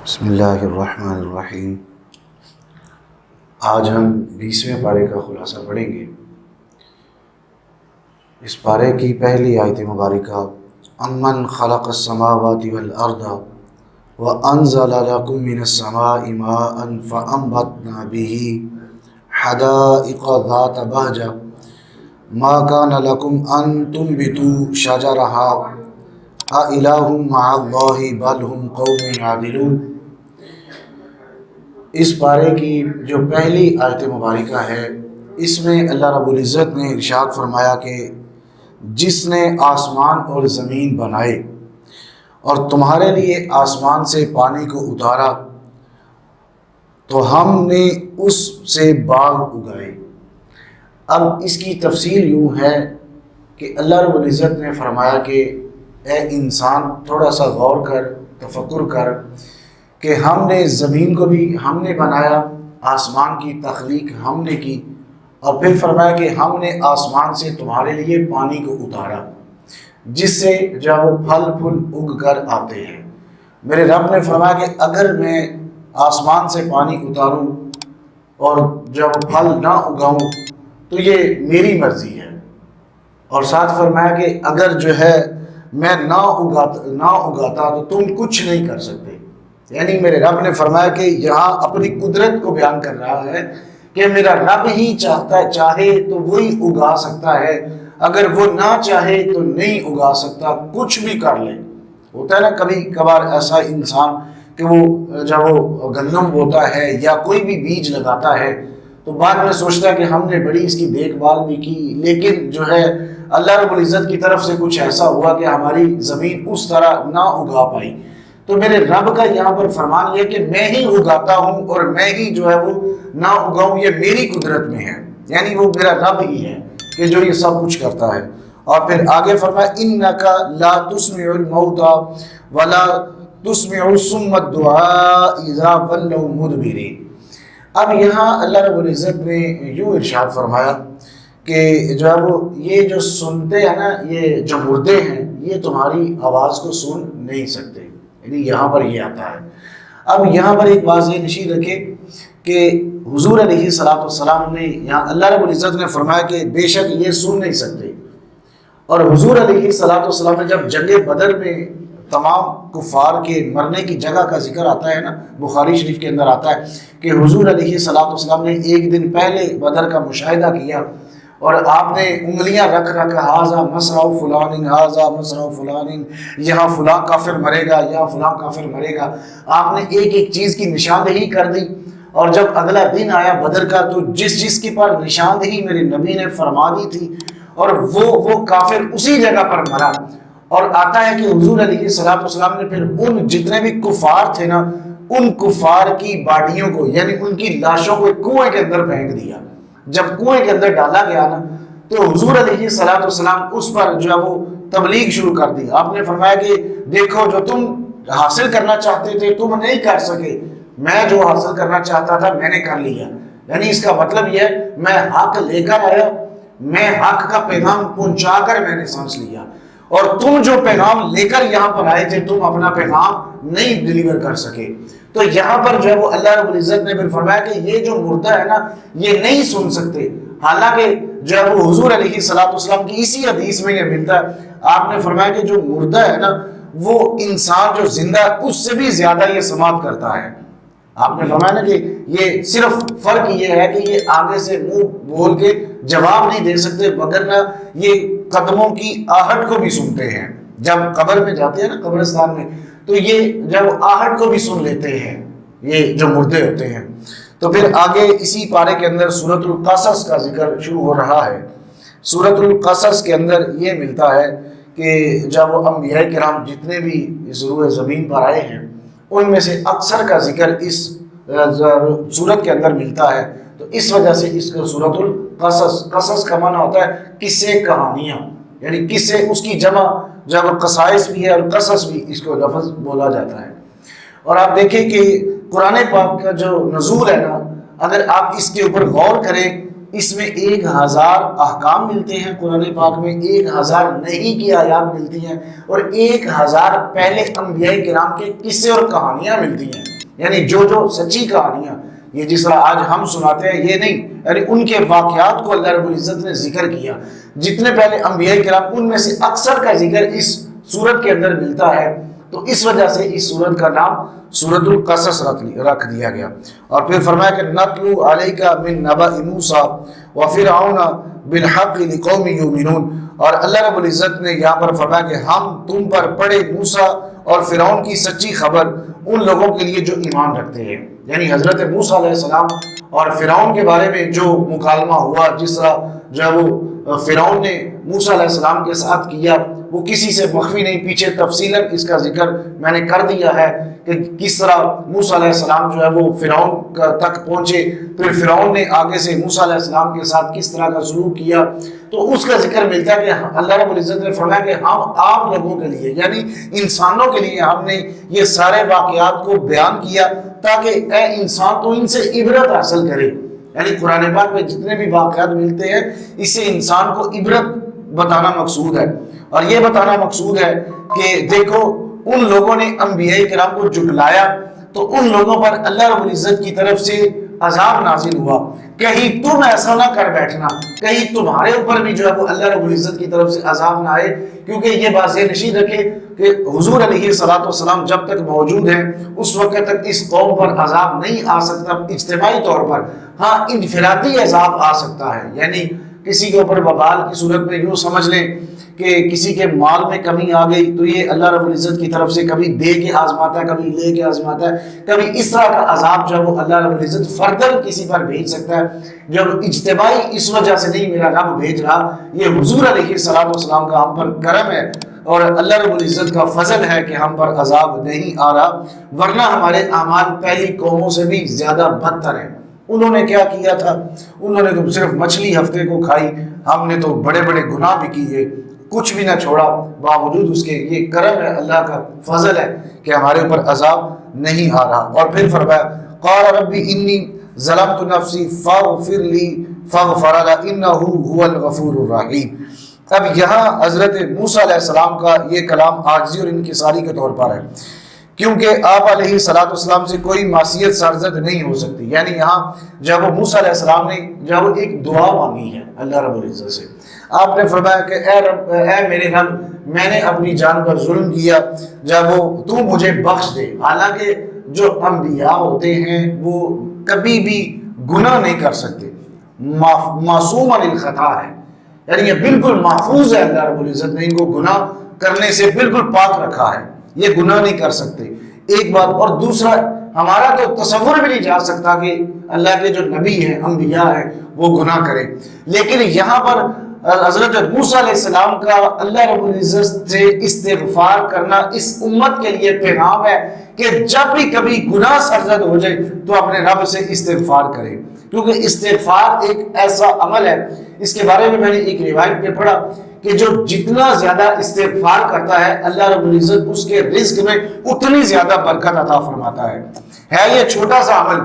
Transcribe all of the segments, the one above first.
بسم اللہ الرحمن الرحیم۔ آج ہم 20ویں پارے کا خلاصہ پڑھیں گے۔ اس پارے کی پہلی آیت مبارکہ امن خلق السماوات والارض وانزل لکم من السماء ماء فانبتنا به حدائق ذات بہجہ ما کان لکم ان تنبتوا شجرها اإلہ مع اللہ بل ہم قوم یعدلون۔ اس پارے کی جو پہلی آیت مبارکہ ہے، اس میں اللہ رب العزت نے ارشاد فرمایا کہ جس نے آسمان اور زمین بنائے اور تمہارے لیے آسمان سے پانی کو اتارا تو ہم نے اس سے باغ اگائے۔ اب اس کی تفصیل یوں ہے کہ اللہ رب العزت نے فرمایا کہ اے انسان تھوڑا سا غور کر، تفکر کر کہ ہم نے زمین کو بھی ہم نے بنایا، آسمان کی تخلیق ہم نے کی، اور پھر فرمایا کہ ہم نے آسمان سے تمہارے لیے پانی کو اتارا جس سے جو وہ پھل پھول اگ کر آتے ہیں۔ میرے رب نے فرمایا کہ اگر میں آسمان سے پانی اتاروں اور جب پھل نہ اگاؤں تو یہ میری مرضی ہے، اور ساتھ فرمایا کہ اگر جو ہے میں نہ اگاتا تو تم کچھ نہیں کر سکتے۔ یعنی میرے رب نے فرمایا کہ یہاں اپنی قدرت کو بیان کر رہا ہے کہ میرا رب ہی چاہتا ہے، چاہے تو وہی اگا سکتا ہے، اگر وہ نہ چاہے تو نہیں اگا سکتا، کچھ بھی کر لے۔ ہوتا ہے نا کبھی کبھار ایسا انسان کہ وہ جب وہ گندم بوتا ہے یا کوئی بھی بیج لگاتا ہے تو بعد میں سوچتا ہے کہ ہم نے بڑی اس کی دیکھ بھال بھی کی، لیکن جو ہے اللہ رب العزت کی طرف سے کچھ ایسا ہوا کہ ہماری زمین اس طرح نہ اگا پائی۔ تو میرے رب کا یہاں پر فرمان یہ کہ میں ہی اگاتا ہوں اور میں ہی جو ہے وہ نہ اگاؤں، یہ میری قدرت میں ہے، یعنی وہ میرا رب ہی ہے کہ جو یہ سب کچھ کرتا ہے۔ اور پھر آگے فرمایا اِنَّكَ لَا تُسْمِعُ الْمَوْتَى وَلَا تُسْمِعُ الصُّمَّ الدُّعَاءَ إِذَا وَلَّوْا مُدْبِرِينَ۔ اب یہاں اللہ رب العزت نے یوں ارشاد فرمایا کہ جو ہے وہ یہ جو سنتے ہیں نا، یہ جو مردے ہیں، یہ تمہاری آواز کو سن نہیں سکتے، یعنی یہاں پر یہ آتا ہے۔ اب یہاں پر ایک بات یہ نشید رکھے کہ حضور علیہ السلام نے یہاں اللہ رب العزت نے فرمایا کہ بے شک یہ سن نہیں سکتے، اور حضور علیہ السلام نے جب جنگ بدر میں تمام کفار کے مرنے کی جگہ کا ذکر آتا ہے نا، بخاری شریف کے اندر آتا ہے کہ حضور علیہ السلام نے ایک دن پہلے بدر کا مشاہدہ کیا اور آپ نے انگلیاں رکھ ہاذا مصرع فلان ہاذا مصرع فلان، یہاں فلاں کافر مرے گا، یہاں فلاں کافر مرے گا۔ آپ نے ایک ایک چیز کی نشاندہی کر دی، اور جب اگلا دن آیا بدر کا تو جس کی پر نشاندہی میرے نبی نے فرما دی تھی اور وہ کافر اسی جگہ پر مرا۔ اور آتا ہے کہ حضور علیہ السلام نے پھر ان جتنے بھی کفار تھے نا، ان کفار کی باڈیوں کو یعنی ان کی لاشوں کو ایک کنویں کے اندر پھینک دیا۔ جب کنویں کے اندر ڈالا گیا نا تو حضور علیہ السلام اس پر جو ہے وہ تبلیغ شروع کر دی۔ آپ نے فرمایا کہ دیکھو جو تم حاصل کرنا چاہتے تھے تم نہیں کر سکے، میں جو حاصل کرنا چاہتا تھا میں نے کر لیا۔ یعنی اس کا مطلب یہ ہے میں حق لے کر آیا، میں حق کا پیغام پہنچا کر میں نے سانس لیا، اور تم جو پیغام لے کر یہاں پر آئے تھے تم اپنا پیغام نہیں ڈیلیور کر سکے۔ تو یہاں پر جو ہے وہ اللہ رب العزت نے پھر فرمایا کہ یہ جو مردہ ہے نا یہ نہیں سن سکتے، حالانکہ جو ہے وہ حضور علیہ السلام کی اسی حدیث میں یہ ملتا ہے۔ آپ نے فرمایا کہ جو مردہ ہے نا وہ انسان جو زندہ ہے اس سے بھی زیادہ یہ سماعت کرتا ہے۔ آپ نے فرمایا نا کہ یہ صرف فرق یہ ہے کہ یہ آگے سے منہ بول کے جواب نہیں دے سکتے، وگرنہ یہ قدموں کی آہٹ کو بھی سنتے ہیں۔ جب قبر میں جاتے ہیں نا قبرستان میں تو یہ جب آہٹ کو بھی سن لیتے ہیں یہ جو مردے ہوتے ہیں۔ تو پھر آگے اسی پارے کے اندر سورۃ القصص کا ذکر شروع ہو رہا ہے۔ سورۃ القصص کے اندر یہ ملتا ہے کہ جب وہ انبیاء کرام جتنے بھی اس روئے زمین پر آئے ہیں ان میں سے اکثر کا ذکر اس سورت کے اندر ملتا ہے، تو اس وجہ سے اس کو سورۃ القصص، قصص کا معنی ہوتا ہے قصے کہانیاں، یعنی قصے اس کی جمع جب قصائص بھی ہے اور قصص بھی اس کو لفظ بولا جاتا ہے۔ اور آپ دیکھیں کہ قرآن پاک کا جو نزول ہے نا، اگر آپ اس کے اوپر غور کریں اس میں 1000 احکام ملتے ہیں قرآن پاک میں، 1000 نہیں کی آیات ملتی ہیں، اور 1000 پہلے انبیاء کرام کے قصے اور کہانیاں ملتی ہیں۔ یعنی جو سچی کہانیاں یہ جس طرح آج ہم سناتے ہیں یہ نہیں، یعنی ان کے واقعات کو اللہ رب العزت نے ذکر کیا. جتنے پہلے انبیاء کرام ان میں سے اکثر کا ذکر اس سورت کے اندر ملتا ہے، تو اس وجہ سے اس سورت کا نام سورۃ القصص رکھ دیا گیا. اور پھر فرمایا کہ نتلو علیک من نبأ موسیٰ وفرعون بالحق لقوم یؤمنون. اور اللہ رب العزت نے یہاں پر فرمایا کہ ہم تم پر پڑھے موسیٰ اور فرعون کی سچی خبر ان لوگوں کے لیے جو ایمان رکھتے ہیں. یعنی حضرت موسیٰ علیہ السلام اور فرعون کے بارے میں جو مکالمہ ہوا، جس طرح جو ہے وہ فرعون نے موسیٰ علیہ السلام کے ساتھ کیا، وہ کسی سے مخفی نہیں. پیچھے تفصیلاً اس کا ذکر میں نے کر دیا ہے کہ کس طرح موسیٰ علیہ السلام جو ہے وہ فرعون تک پہنچے، پھر فرعون نے آگے سے موسیٰ علیہ السلام کے ساتھ کس طرح کا سلوک کیا. تو اس کا ذکر ملتا ہے کہ اللہ رب العزت نے فرمایا کہ ہم آپ لوگوں کے لیے یعنی انسانوں کے لیے ہم نے یہ سارے واقعات کو بیان کیا تاکہ اے انسان تو ان سے عبرت حاصل کرے. یعنی قرآن پاک میں جتنے بھی واقعات ملتے ہیں اس سے انسان کو عبرت بتانا مقصود ہے. اور یہ بتانا مقصود ہے کہ دیکھو ان لوگوں نے انبیاء کرام کو جھٹلایا تو ان لوگوں پر اللہ رب العزت کی طرف سے عذاب نازل ہوا. کہیں تم ایسا نہ کر بیٹھنا، کہیں تمہارے اوپر بھی جو ہے وہ اللہ رب العزت کی طرف سے عذاب نہ آئے. کیونکہ یہ بات ذہن نشین رکھے کہ حضور علیہ السلام جب تک موجود ہیں اس وقت تک اس قوم پر عذاب نہیں آ سکتا اجتماعی طور پر. ہاں انفرادی عذاب آ سکتا ہے، یعنی کسی کے اوپر وبال کی صورت میں یوں سمجھ لیں کہ کسی کے مال میں کمی آ گئی تو یہ اللہ رب العزت کی طرف سے کبھی دے کے آزماتا ہے، کبھی لے کے آزماتا ہے، کبھی اس طرح کا عذاب جو وہ اللہ رب العزت فردن کسی پر بھیج سکتا ہے. جب اجتماعی اس وجہ سے نہیں میرا رب بھیج رہا، یہ حضور علیہ السلام کا ہم پر کرم ہے اور اللہ رب العزت کا فضل ہے کہ ہم پر عذاب نہیں آ رہا، ورنہ ہمارے اعمال پہلی قوموں سے بھی زیادہ بدتر ہیں. انہوں نے کیا کیا تھا؟ انہوں نے تو صرف مچھلی ہفتے کو کھائی، ہم نے تو بڑے بڑے گناہ بھی کیے، کچھ بھی نہ چھوڑا. باوجود اس کے یہ کرم ہے، اللہ کا فضل ہے کہ ہمارے اوپر عذاب نہیں آ رہا. اور پھر فرمایا قال رب انی ظلمت نفسی فاغفر لی فاغفر لی انہ هو الغفور الرحیم. اب یہاں حضرت موسیٰ علیہ السلام کا یہ کلام عاجزی اور انکساری کے طور پر ہے، کیونکہ آپ علیہ السلام سے کوئی معصیت سرزد نہیں ہو سکتی. یعنی یہاں جب وہ موسیٰ علیہ السلام نے جب ایک دعا مانگی ہے اللہ رب العزت سے، آپ نے فرمایا کہ اے میرے رب، میں نے اپنی جان پر ظلم کیا، جب وہ تو مجھے بخش دے. حالانکہ جو انبیاء ہوتے ہیں وہ کبھی بھی گناہ نہیں کر سکتے، معصوم عن الخطا ہے، یعنی یہ بالکل محفوظ ہے. اللہ رب العزت نے ان کو گناہ کرنے سے بالکل پاک رکھا ہے، یہ گناہ نہیں کر سکتے. ایک بات. اور دوسرا، ہمارا تو تصور بھی نہیں جا سکتا کہ اللہ کے جو نبی ہیں، انبیاء ہیں، وہ گناہ کریں. لیکن یہاں پر حضرت موسیٰ علیہ السلام کا اللہ رب العزت سے استغفار کرنا اس امت کے لیے پیغام ہے کہ جب بھی کبھی گناہ سرزد ہو جائے تو اپنے رب سے استغفار کرے. کیونکہ استغفار ایک ایسا عمل ہے، اس کے بارے میں نے ایک روایت میں پڑھا کہ جو جتنا زیادہ استغفار کرتا ہے اللہ رب العزت اس کے رزق میں اتنی زیادہ برکت عطا فرماتا ہے. یہ چھوٹا سا عمل،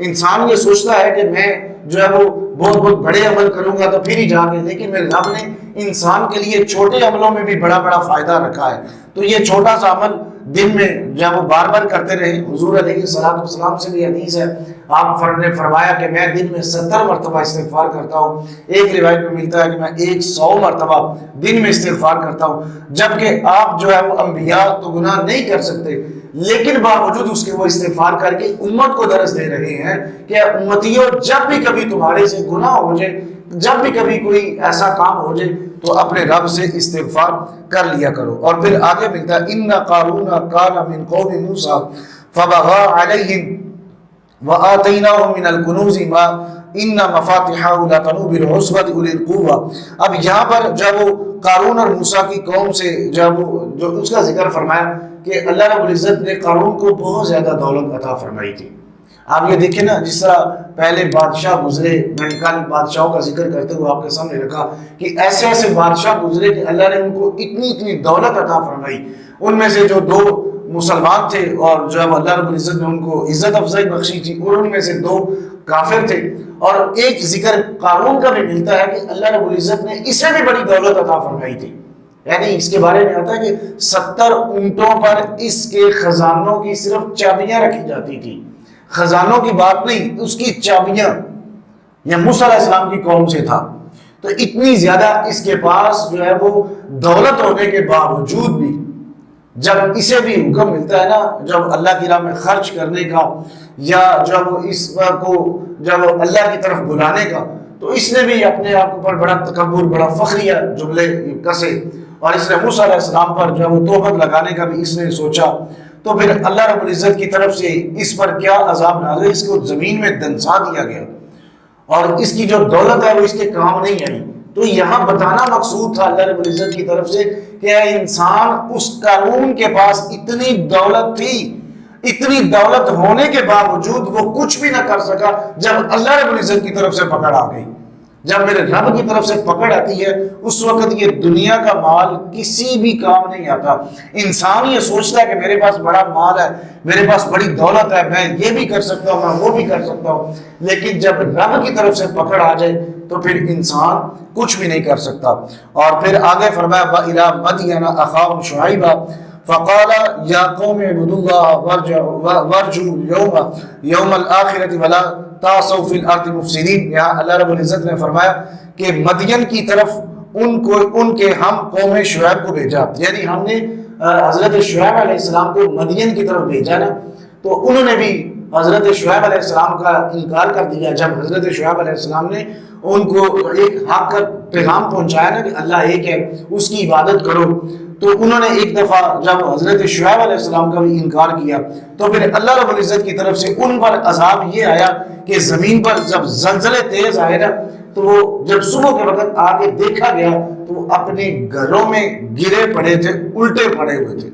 انسان یہ سوچتا ہے کہ میں جو ہے وہ بہت بڑے عمل کروں گا تو پھر ہی جا کے، لیکن میرے رب نے انسان کے لیے چھوٹے عملوں میں بھی بڑا فائدہ رکھا ہے. تو یہ چھوٹا سا عمل دن میں جب وہ بار بار کرتے رہے. حضور علیہ السلام سے بھی حدیث ہے، آپ نے فرمایا کہ میں دن میں 70 مرتبہ استغفار کرتا ہوں. ایک روایت میں ملتا ہے کہ میں 100 مرتبہ دن میں استغفار کرتا ہوں. جبکہ آپ جو ہے وہ انبیاء تو گناہ نہیں کر سکتے، لیکن باوجود اس کے وہ استغفار کر کے امت کو درس دے رہے ہیں کہ امتیوں جب بھی کبھی تمہارے سے گناہ ہو جائے، جب بھی کبھی کوئی ایسا کام ہو جائے تو اپنے رب سے استغفار کر لیا کرو. اور پھر آگے ملتا ہے ان قارون کان من قوم موسیٰ فبغى علیہم وآتیناہ من الکنوز ما ان مفاتحہ لتنوء بالعصبۃ اولي القوہ. اب یہاں پر جب وہ قارون اور موسیٰ کی قوم سے جب جو اس کا ذکر فرمایا کہ اللہ رب العزت نے قارون کو بہت زیادہ دولت عطا فرمائی تھی. آپ یہ دیکھیں نا، جس طرح پہلے بادشاہ گزرے، میں نے کل بادشاہوں کا ذکر کرتے ہوئے آپ کے سامنے رکھا کہ ایسے ایسے بادشاہ گزرے کہ اللہ نے ان کو اتنی دولت عطا فرمائی. ان میں سے جو 2 مسلمان تھے اور جو اللہ رب العزت نے ان کو عزت افزائی بخشی تھی، اور ان میں سے 2 کافر تھے. اور ایک ذکر قارون کا بھی ملتا ہے کہ اللہ رب العزت نے اسے بھی بڑی دولت عطا فرمائی تھی. یعنی اس کے بارے میں آتا ہے کہ 70 اونٹوں پر اس کے خزانوں کی صرف چابیاں رکھی جاتی تھی، خزانوں کی بات نہیں، اس کی چابیاں، یہ موسیٰ علیہ السلام کی قوم سے تھا۔ تو اتنی زیادہ اس کے پاس جو ہے وہ دولت ہونے کے باوجود بھی جب اسے بھی حکم ملتا ہے نا، جب اللہ کی راہ میں خرچ کرنے کا یا جب اس کو جب اللہ کی طرف بلانے کا، تو اس نے بھی اپنے آپ پر بڑا تکبر، بڑا فخریہ جملے کسے، اور اس نے موسیٰ علیہ السلام پر جو ہے وہ تہمت لگانے کا بھی اس نے سوچا۔ تو پھر اللہ رب العزت کی طرف سے اس پر کیا عذاب نازل، اس کو زمین میں دنسا دیا گیا، اور اس کی جو دولت ہے وہ اس کے کام نہیں آئی۔ تو یہاں بتانا مقصود تھا اللہ رب العزت کی طرف سے کہ اے انسان، اس قارون کے پاس اتنی دولت تھی، اتنی دولت ہونے کے باوجود وہ کچھ بھی نہ کر سکا جب اللہ رب العزت کی طرف سے پکڑ آ گئی۔ جب میرے رب کی طرف سے پکڑ آتی ہے اس وقت یہ دنیا کا مال کسی بھی کام نہیں آتا۔ انسان یہ سوچتا ہے کہ میرے پاس بڑا مال ہے، میرے پاس بڑی دولت ہے، میں یہ بھی کر سکتا ہوں، میں وہ بھی کر سکتا ہوں، لیکن جب رب کی طرف سے پکڑ آ جائے تو پھر انسان کچھ بھی نہیں کر سکتا۔ اور پھر آگے فرمایا وَإِلَىٰ مَدْيَنَ أَخَاهُمْ شُعَيْبًا فَقَالَ يَا قَوْمِ اعْبُدُوا اللَّهَ وَارْجُوا يَوْمَ الْآخِرَةِ وَلَا تَعْثَوْا فِي الْأَرْضِ مُفْسِدِينَ۔ یہاں اللہ رب العزت نے فرمایا کہ مدین کی طرف ان کے ہم قوم شعیب کو بھیجا، یعنی ہم نے حضرت شعیب علیہ السلام کو مدین کی طرف بھیجا نا، تو انہوں نے بھی حضرت شعیب علیہ السلام کا انکار کر دیا۔ جب حضرت شعیب علیہ السلام نے ان کو ایک حق کا پیغام پہنچایا نا کہ اللہ ایک ہے، اس کی عبادت کرو، تو انہوں نے ایک دفعہ جب حضرت شعیب علیہ السلام کا بھی انکار کیا تو پھر اللہ رب العزت کی طرف سے ان پر عذاب یہ آیا کہ زمین پر جب زلزلے تیز آئے نا، تو وہ جب صبح کے وقت آگے دیکھا گیا تو وہ اپنے گھروں میں گرے پڑے تھے، الٹے پڑے ہوئے تھے۔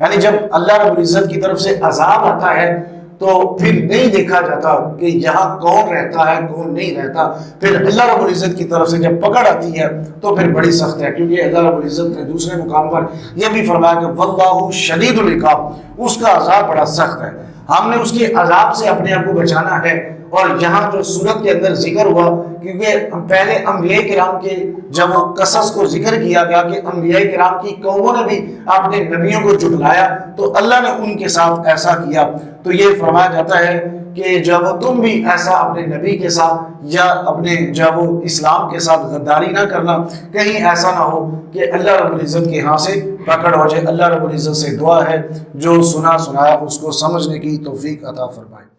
یعنی جب اللہ رب العزت کی طرف سے عذاب آتا ہے تو پھر نہیں دیکھا جاتا کہ یہاں کون رہتا ہے کون نہیں رہتا، پھر اللہ رب العزت کی طرف سے جب پکڑ آتی ہے تو پھر بڑی سخت ہے، کیونکہ اللہ رب العزت نے دوسرے مقام پر یہ بھی فرمایا کہ واللہ شدید العقاب، اس کا عذاب بڑا سخت ہے۔ ہم نے اس کے عذاب سے اپنے آپ کو بچانا ہے۔ اور یہاں جو سورت کے اندر ذکر ہوا، کیونکہ پہلے انبیاء کرام کے جب وہ قصص کو ذکر کیا گیا کہ انبیاء کرام کی قوموں نے بھی اپنے نبیوں کو جھٹلایا تو اللہ نے ان کے ساتھ ایسا کیا، تو یہ فرمایا جاتا ہے کہ جب تم بھی ایسا اپنے نبی کے ساتھ یا اپنے جب اسلام کے ساتھ غداری نہ کرنا، کہیں ایسا نہ ہو کہ اللہ رب العزت کے ہاں سے پکڑ ہو جائے۔ اللہ رب العزت سے دعا ہے جو سنا سنایا اس کو سمجھنے کی توفیق عطا فرمائے۔